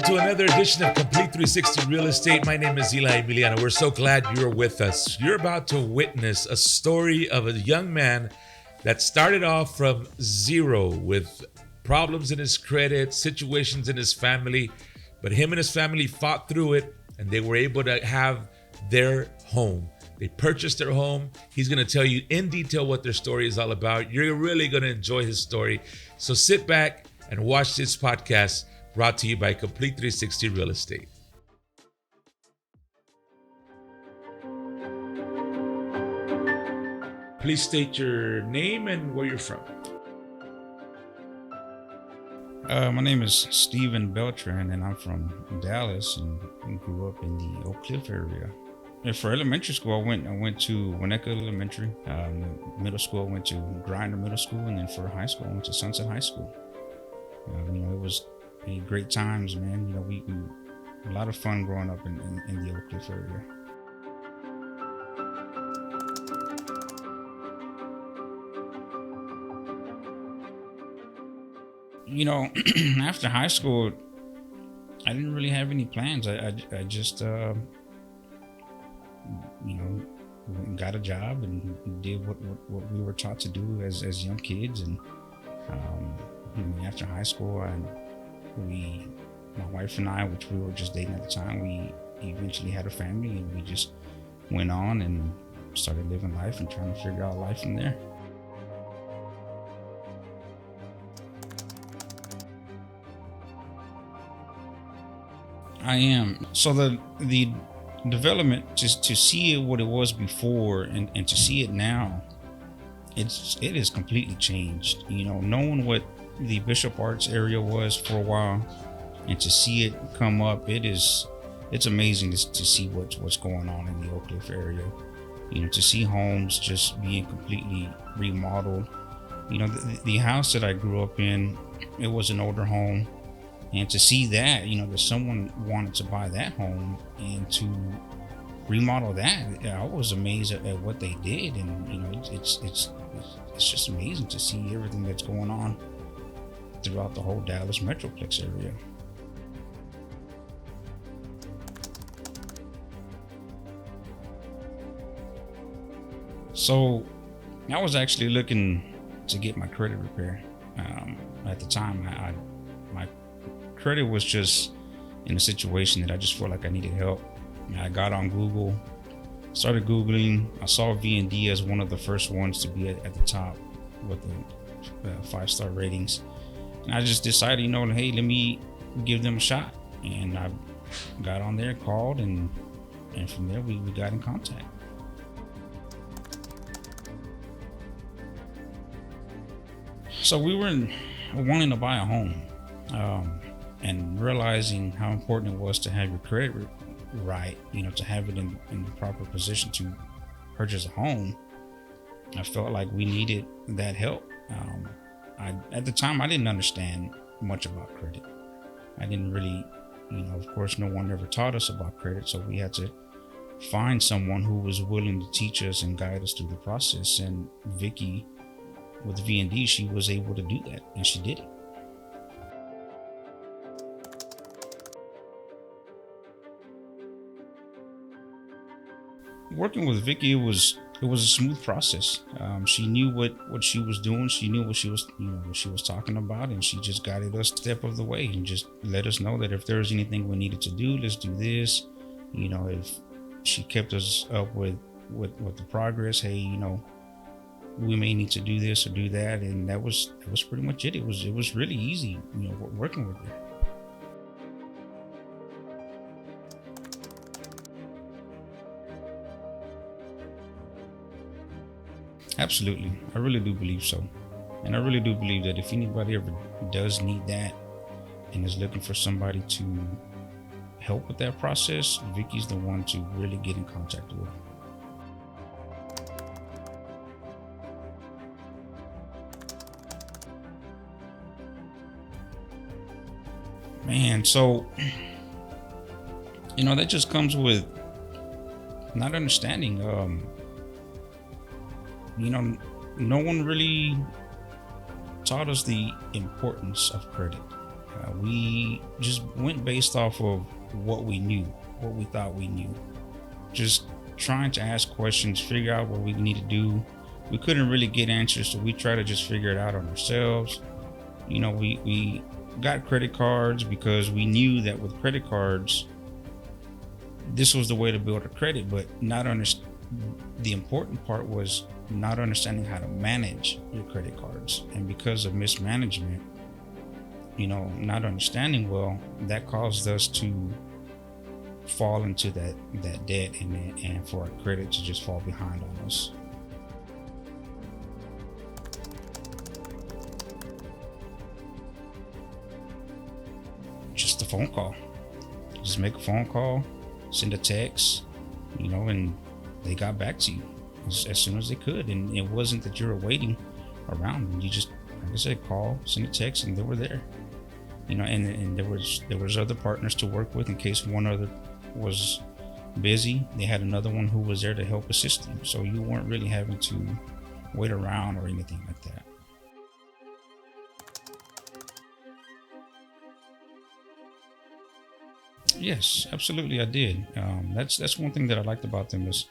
to another edition of Complete 360 Real Estate. My name is Eli Emiliano. We're so glad you're with us. You're about to witness a story of a young man that started off from zero with problems in his credit, situations in his family, but him and his family fought through it and they were able to have their home. They purchased their home. He's going to tell you in detail what their story is all about. You're really going to enjoy his story. So sit back and watch this podcast brought to you by Complete 360 Real Estate. Please state your name and where you're from. My name is Steven Beltran, and I'm from Dallas and grew up in the Oak Cliff area. And for elementary school, I went to Winnetka Elementary. Middle school, I went to Grinder Middle School, and then for high school, I went to Sunset High School. It was great times, man. We a lot of fun growing up in the Oak Cliff area. After high school, I didn't really have any plans. I just, got a job and did what we were taught to do as young kids. And after high school, my wife and I, which we were just dating at the time, we eventually had a family, and we just went on and started living life and trying to figure out life from there. I am. So the development, just to see what it was before and to see it now, it has completely changed. Knowing what the Bishop Arts area was for a while, and to see it come up, it's amazing to see what's going on in the Oak Cliff area. To see homes just being completely remodeled. The house that I grew up in, it was an older home. And to see that, that someone wanted to buy that home and to remodel that, I was amazed at what they did. And, it's just amazing to see everything that's going on throughout the whole Dallas Metroplex area. So I was actually looking to get my credit repair. At the time, my credit was just in a situation that I just felt like I needed help. I got on Google, started Googling. I saw V&D as one of the first ones to be at the top with the 5-star ratings. And I just decided, hey, let me give them a shot. And I got on there, called, and from there we got in contact. So we were wanting to buy a home. And realizing how important it was to have your credit right, to have it in the proper position to purchase a home. I felt like we needed that help. At the time, I didn't understand much about credit. I didn't really, of course, no one ever taught us about credit, so we had to find someone who was willing to teach us and guide us through the process. And Vicky, with V&D, she was able to do that, and she did it. Working with Vicky, it was a smooth process. She knew what she was doing. She knew what she was talking about, and she just guided us step of the way and just let us know that if there was anything we needed to do, let's do this. If she kept us up with the progress, hey, we may need to do this or do that, and that was pretty much it. It was really easy, working with her. Absolutely. I really do believe so. And I really do believe that if anybody ever does need that and is looking for somebody to help with that process, Vicky's the one to really get in contact with. Man, so, that just comes with not understanding. No one really taught us the importance of credit. We just went based off of what we knew, what we thought we knew. Just trying to ask questions, figure out what we need to do. We couldn't really get answers, so we try to just figure it out on ourselves. We got credit cards because we knew that with credit cards, this was the way to build a credit, but not understand. The important part was not understanding how to manage your credit cards, and because of mismanagement, not understanding well, that caused us to fall into that debt, and for our credit to just fall behind on us. Just a phone call. Just make a phone call, send a text, and they got back to you as soon as they could. And it wasn't that you were waiting around. You just, like I said, call, send a text, and they were there. And there was other partners to work with in case one other was busy. They had another one who was there to help assist them. So you weren't really having to wait around or anything like that. Yes, absolutely, I did. That's one thing that I liked about them is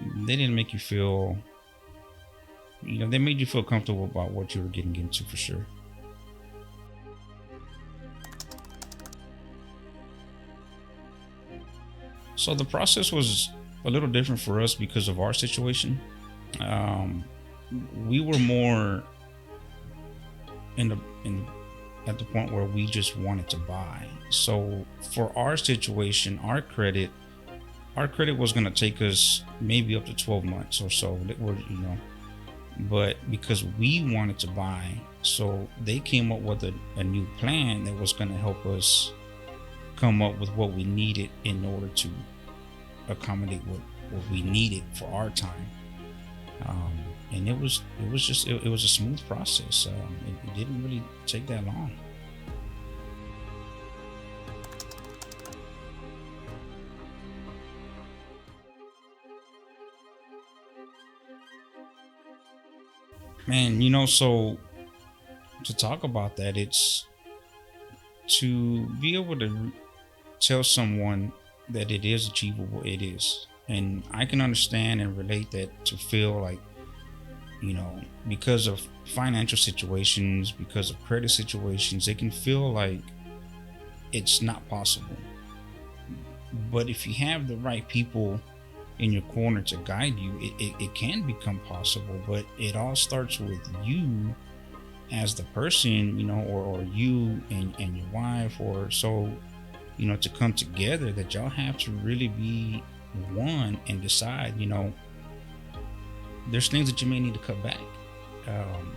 they didn't make you feel, they made you feel comfortable about what you were getting into for sure. So the process was a little different for us because of our situation. Um, we were more in at the point where we just wanted to buy. So for our situation, our credit was going to take us maybe up to 12 months or so. But because we wanted to buy, so they came up with a new plan that was going to help us come up with what we needed in order to accommodate what we needed for our time. And it was a smooth process. It didn't really take that long. Man, so to talk about that, it's to be able to tell someone that it is achievable. It is, and I can understand and relate that to feel like, because of financial situations, because of credit situations, it can feel like it's not possible. But if you have the right people in your corner to guide you, it can become possible. But it all starts with you as the person, or you and your wife, or so, to come together, that y'all have to really be one and decide, there's things that you may need to cut back. Um,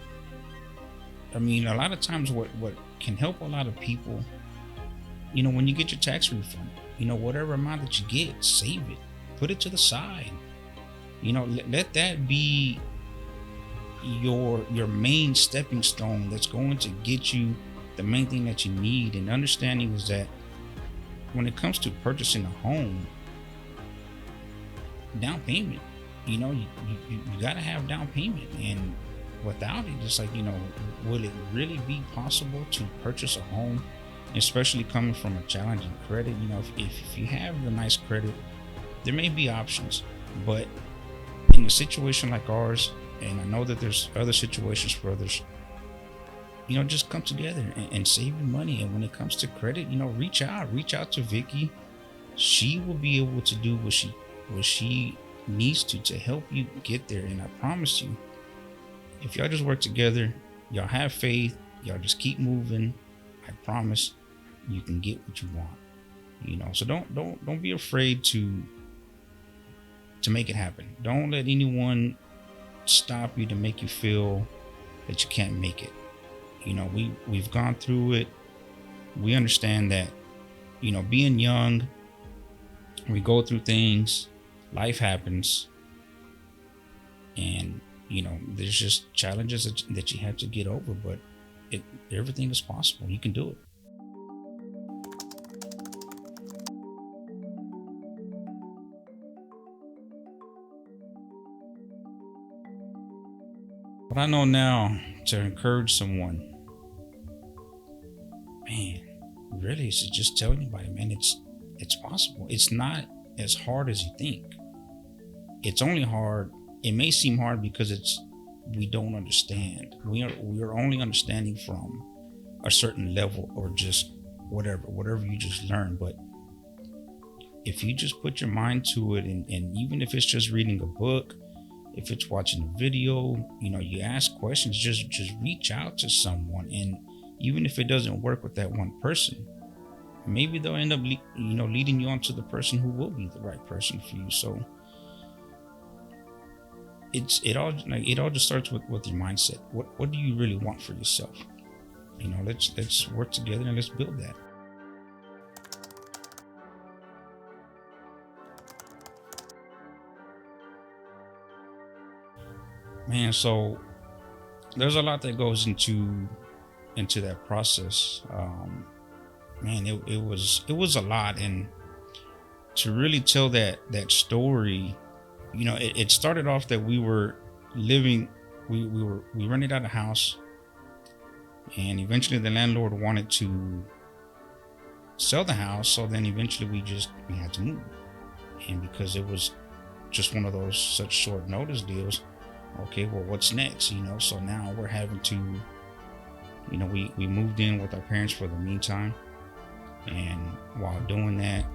a lot of times what can help a lot of people, when you get your tax refund, whatever amount that you get, save it, put it to the side. Let that be your main stepping stone that's going to get you the main thing that you need. And understanding is that when it comes to purchasing a home, down payment, you got to have down payment. And without it, it's like, will it really be possible to purchase a home, especially coming from a challenging credit? If you have the nice credit, there may be options. But in a situation like ours, and I know that there's other situations for others, just come together and save your money. And when it comes to credit, reach out to Vicky. She will be able to do what she needs to help you get there. And I promise you, if y'all just work together, y'all have faith, y'all just keep moving, I promise you can get what you want. So don't be afraid to make it happen. Don't let anyone stop you to make you feel that you can't make it. We've gone through it. We understand that, being young, we go through things, life happens, and there's just challenges that you have to get over, but everything is possible. You can do it. But I know now to encourage someone, man, really, to just tell anybody, man, it's possible. It's not as hard as you think. It's only hard. It may seem hard because we don't understand. We are only understanding from a certain level, or just whatever you just learned. But if you just put your mind to it, and even if it's just reading a book, if it's watching a video, you ask questions, just reach out to someone. And even if it doesn't work with that one person, maybe they'll end up leading you on to the person who will be the right person for you. So it all just starts with your mindset. What do you really want for yourself? Let's work together and let's build that. Man, so there's a lot that goes into that process. Man, it was a lot. And to really tell that story, it started off that we were living, we rented out a house, and eventually the landlord wanted to sell the house. So then eventually we had to move. And because it was just one of those such short notice deals, okay, well, what's next? So now we're having to, we moved in with our parents for the meantime. And while doing that,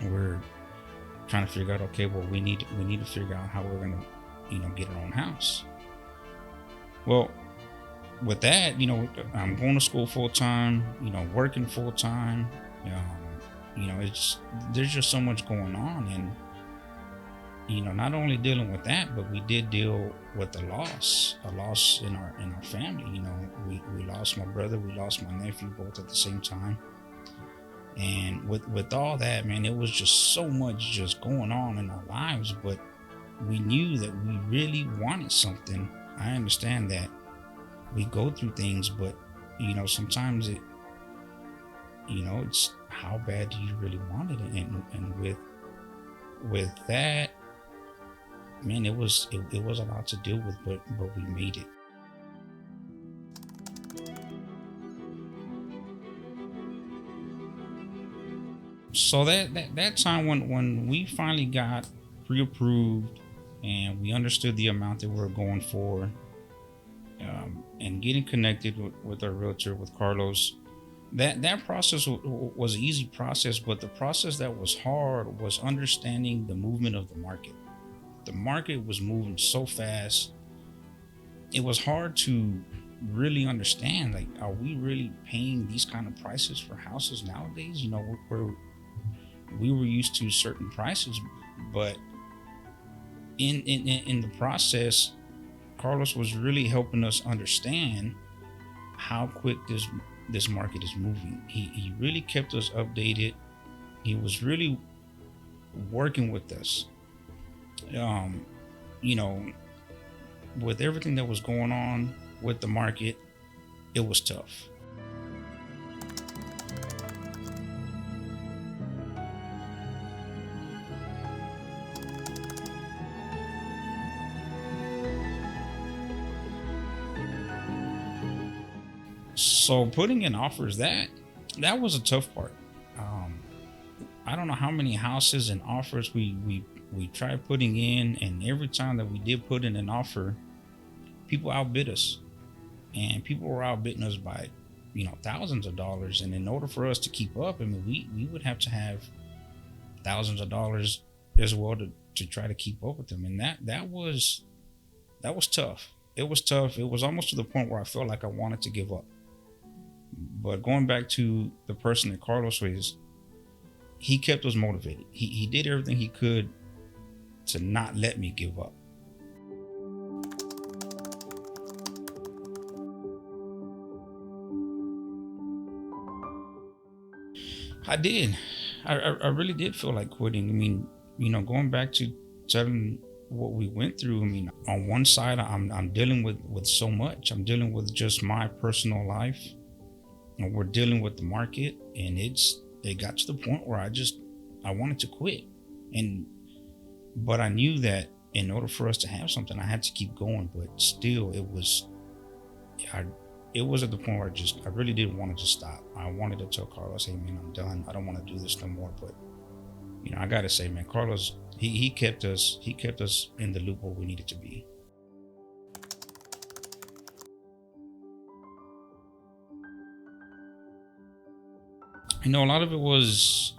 we're trying to figure out, okay, well, we need to figure out how we're going to, get our own house. Well, with that, I'm going to school full time, working full time. There's just so much going on. And not only dealing with that, but we did deal with a loss in our family. We lost my brother, we lost my nephew, both at the same time. And with all that, man, it was just so much just going on in our lives. But we knew that we really wanted something. I understand that we go through things, but sometimes it's how bad do you really want it? And with that, man, it was a lot to deal with, but we made it. So that time when we finally got pre-approved and we understood the amount that we were going for, and getting connected with our realtor, with Carlos, that process was an easy process. But the process that was hard was understanding the movement of the market. The market was moving so fast. It was hard to really understand, like, are we really paying these kind of prices for houses nowadays? We were used to certain prices, but in the process, Carlos was really helping us understand how quick this market is moving. He really kept us updated. He was really working with us. With everything that was going on with the market, it was tough. So putting in offers, that was a tough part. I don't know how many houses and offers we tried putting in, and every time that we did put in an offer, people outbid us, and people were outbidding us by thousands of dollars. And in order for us to keep up, I mean, we would have to have thousands of dollars as well to try to keep up with them. And that was tough. It was tough. It was almost to the point where I felt like I wanted to give up. But going back to the person that Carlos was, he kept us motivated. He did everything he could to not let me give up. I did. I really did feel like quitting. I mean, going back to telling what we went through. I mean, on one side, I'm dealing with so much. I'm dealing with just my personal life, and we're dealing with the market, and it got to the point where I wanted to quit. But I knew that in order for us to have something, I had to keep going. But still, it was at the point where I really didn't want to just stop. I wanted to tell Carlos, hey man, I'm done. I don't want to do this no more. But I gotta say, man, Carlos, he kept us in the loop where we needed to be. A lot of it was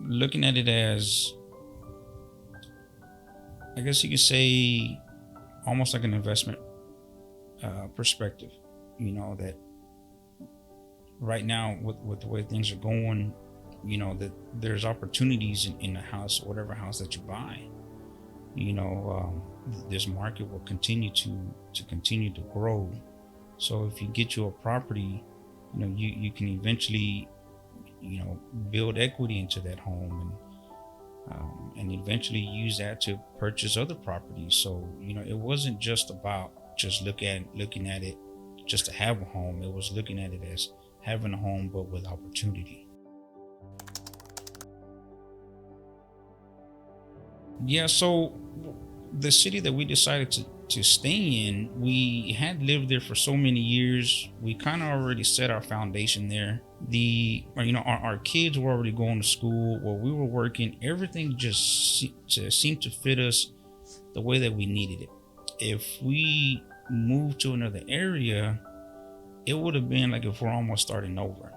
looking at it as, I guess you could say, almost like an investment perspective. That right now with the way things are going, that there's opportunities in the house, whatever house that you buy. This market will continue to grow. So if you get you a property, you can eventually build equity into that home and eventually use that to purchase other properties. So it wasn't just about just looking at it just to have a home. It was looking at it as having a home but with opportunity. Yeah, so the city that we decided to stay in, we had lived there for so many years. We kind of already set our foundation there. Our kids were already going to school where we were working. Everything just seemed to fit us the way that we needed it. If we moved to another area, it would have been like if we're almost starting over.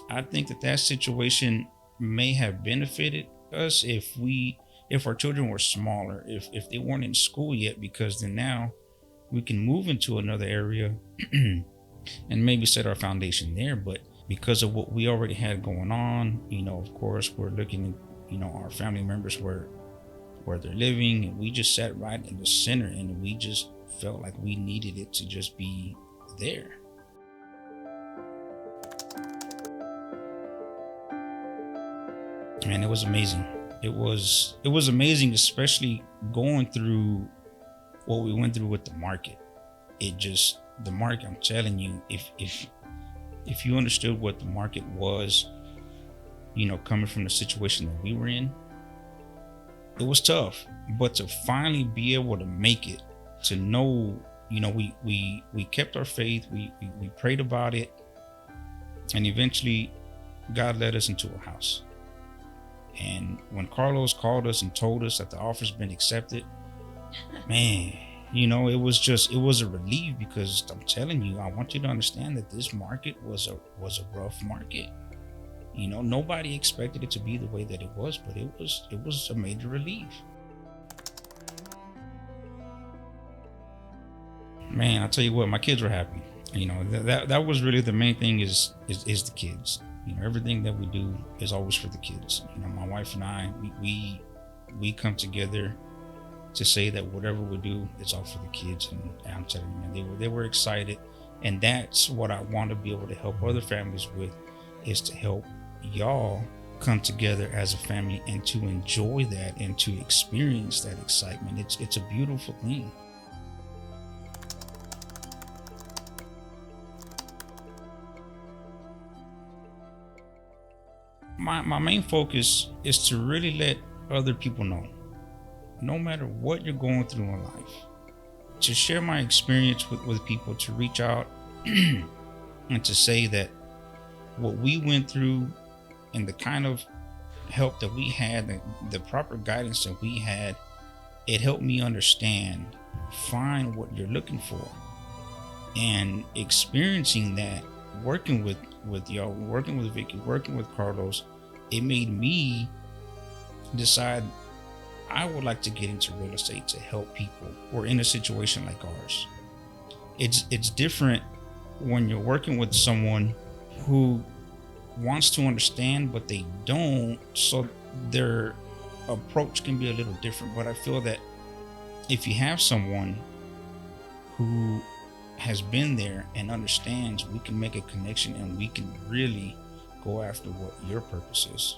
I think that situation may have benefited us if our children were smaller, if they weren't in school yet, because then now we can move into another area and maybe set our foundation there. But because of what we already had going on, of course, we're looking at, our family members where they're living, and we just sat right in the center, and we just felt like we needed it to just be there. Man, it was amazing. It was amazing, especially going through what we went through with the market. The market, I'm telling you, if you understood what the market was, coming from the situation that we were in, it was tough. But to finally be able to make it, to know, we kept our faith, we prayed about it, and eventually God led us into a house. And when Carlos called us and told us that the offer's been accepted, man, it was a relief, because I'm telling you, I want you to understand that this market was a rough market. Nobody expected it to be the way that it was, but it was a major relief. Man, I'll tell you what, my kids were happy. That was really the main thing is the kids. Everything that we do is always for the kids. My wife and I, we come together to say that whatever we do, it's all for the kids. And I'm telling you, man, they were excited. And that's what I want to be able to help other families with, is to help y'all come together as a family and to enjoy that and to experience that excitement. It's a beautiful thing. My main focus is to really let other people know, no matter what you're going through in life, to share my experience with people, to reach out and to say that what we went through and the kind of help that we had, the proper guidance that we had, it helped me understand, find what you're looking for. And experiencing that, working with y'all, working with Vicky, working with Carlos, it made me decide I would like to get into real estate to help people who are in a situation like ours. It's different when you're working with someone who wants to understand, but they don't, so their approach can be a little different. But I feel that if you have someone who has been there and understands, we can make a connection and we can really go after what your purpose is.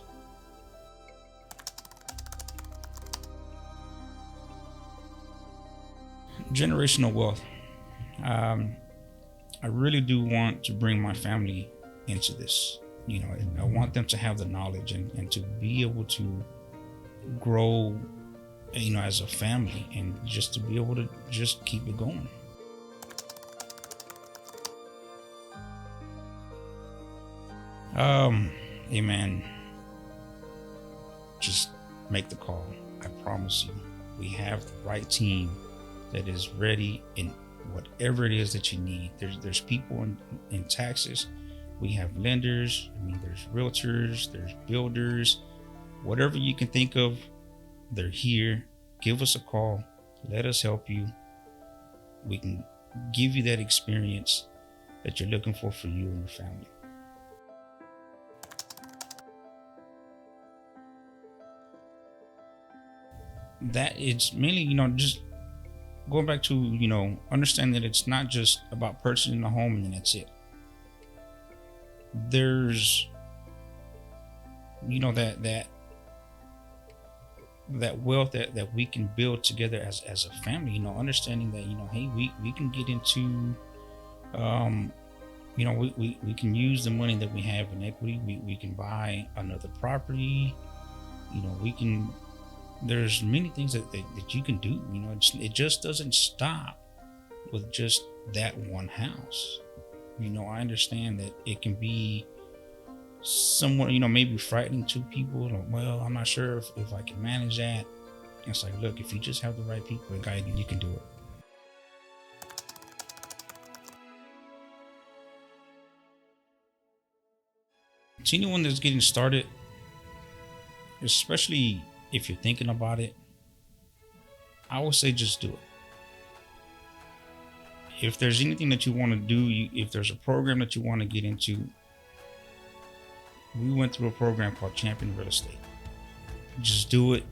Generational wealth. I really do want to bring my family into this. I want them to have the knowledge and to be able to grow, as a family, and just to be able to just keep it going. Um, hey man, just make the call. I promise you, we have the right team that is ready in whatever it is that you need. There's people in taxes. We have lenders. I mean, there's realtors. There's builders. Whatever you can think of, they're here. Give us a call. Let us help you. We can give you that experience that you're looking for you and your family. That it's mainly, just going back to, understand that it's not just about purchasing a home and then that's it. There's, that wealth that we can build together as a family, understanding that, hey, we can get into, we can use the money that we have in equity. We can buy another property. We can, there's many things that you can do. It just doesn't stop with just that one house. I understand that it can be somewhat, maybe frightening to people. Well, I'm not sure if I can manage that. It's like, look, if you just have the right people to guide you, you can do it. To anyone that's getting started, especially if you're thinking about it, I would say just do it. If there's anything that you want to do, if there's a program that you want to get into, we went through a program called Champion Real Estate. Just do it.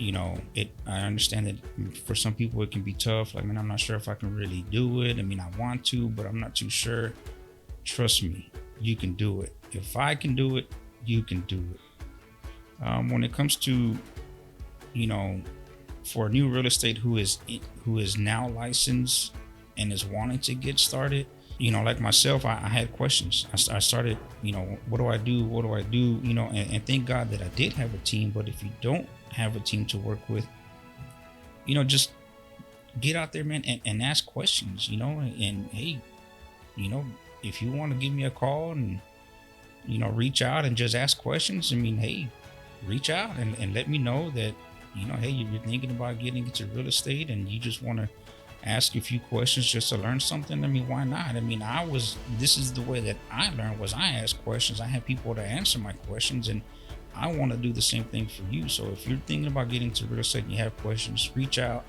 I understand that for some people it can be tough. Like, man, I'm not sure if I can really do it. I mean, I want to, but I'm not too sure. Trust me, you can do it. If I can do it, you can do it. When it comes to, for a new real estate who is now licensed and is wanting to get started, like myself, I had questions. I started, what do I do? What do I do? And thank God that I did have a team. But if you don't have a team to work with, just get out there, man, and ask questions, and hey, if you want to give me a call and, reach out and just ask questions, I mean, hey, reach out and let me know that, hey, you're thinking about getting into real estate and you just want to ask a few questions just to learn something. I mean, why not? I mean, this is the way that I learned, was I asked questions. I had people to answer my questions, and I want to do the same thing for you. So if you're thinking about getting into real estate and you have questions, reach out.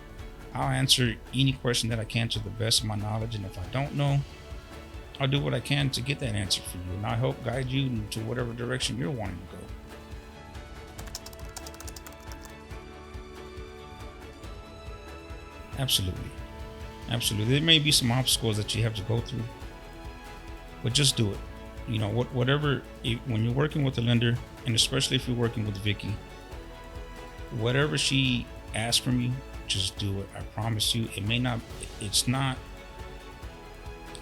I'll answer any question that I can to the best of my knowledge. And if I don't know, I'll do what I can to get that answer for you. And I'll help guide you to whatever direction you're wanting to go. Absolutely. There may be some obstacles that you have to go through, but just do it. Whatever, when you're working with a lender, and especially if you're working with Vicky, whatever she asks from you, just do it. I promise you, it's not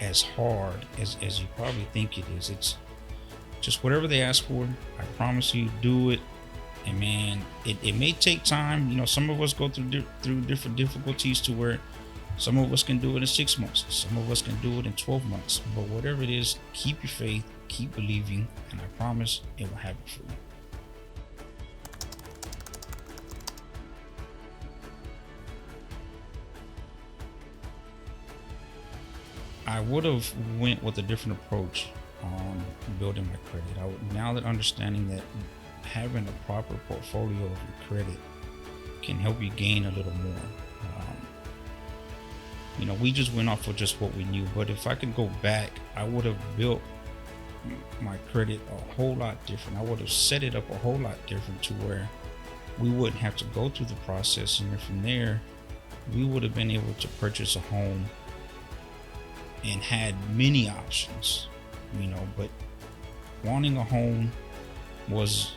as hard as you probably think it is. It's just whatever they ask for, I promise you, do it. And man, it may take time. Some of us go through different difficulties to where some of us can do it in 6 months. Some of us can do it in 12 months. But whatever it is, keep your faith, keep believing, and I promise it will happen for you. I would have went with a different approach on building my credit. Now that understanding that having a proper portfolio of your credit can help you gain a little more. We just went off of just what we knew, but if I could go back, I would have built my credit a whole lot different. I would have set it up a whole lot different to where we wouldn't have to go through the process, and then from there we would have been able to purchase a home and had many options, but wanting a home was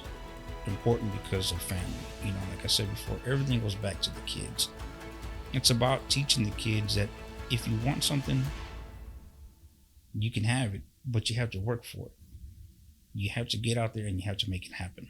important because of family. Like I said before, everything goes back to the kids. It's about teaching the kids that if you want something, you can have it, but you have to work for it. You have to get out there and you have to make it happen.